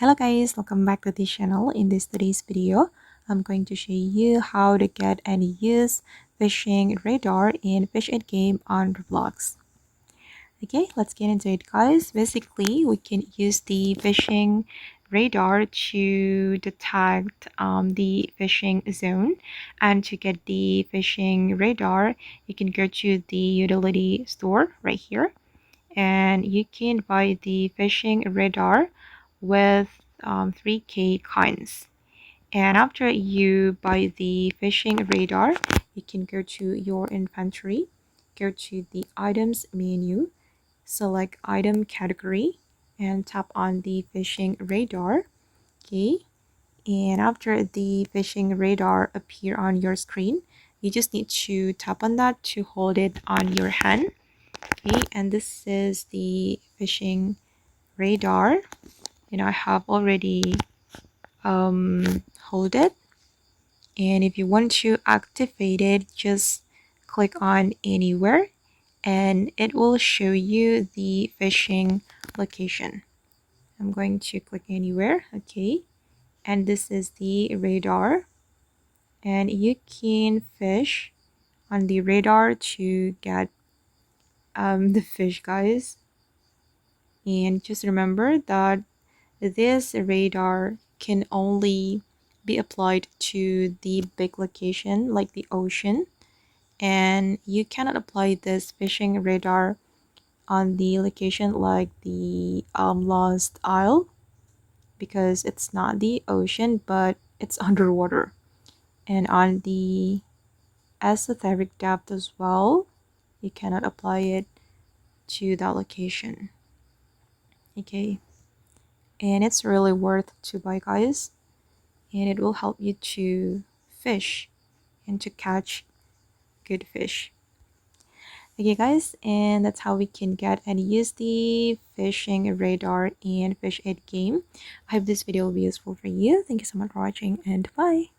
Hello guys, welcome back to the channel. In today's video, I'm going to show you how to get and use fishing radar in Fish It game on Roblox. Okay, let's get into it guys. Basically, we can use the fishing radar to detect the fishing zone, and to get the fishing radar, you can go to the utility store right here, and you can buy the fishing radar with 3k coins. And after you buy the fishing radar, you can go to your inventory, go to the items menu, select item category, and tap on the fishing radar. Okay, and after the fishing radar appear on your screen, you just need to tap on that to hold it on your hand. Okay, and this is the fishing radar, and I have already hold it. And if you want to activate it, just click on anywhere and it will show you the fishing location. I'm going to click anywhere. Okay, and this is the radar, and you can fish on the radar to get the fish guys. And just remember that this radar can only be applied to the big location like the ocean, and you cannot apply this fishing radar on the location like the Lost Isle, because it's not the ocean but it's underwater, and on the esoteric depth as well, you cannot apply it to that location. Okay, and it's really worth to buy guys, and it will help you to fish and to catch good fish. Okay guys, and that's how we can get and use the fishing radar in Fish It game. I hope this video will be useful for you. Thank you so much for watching, and bye.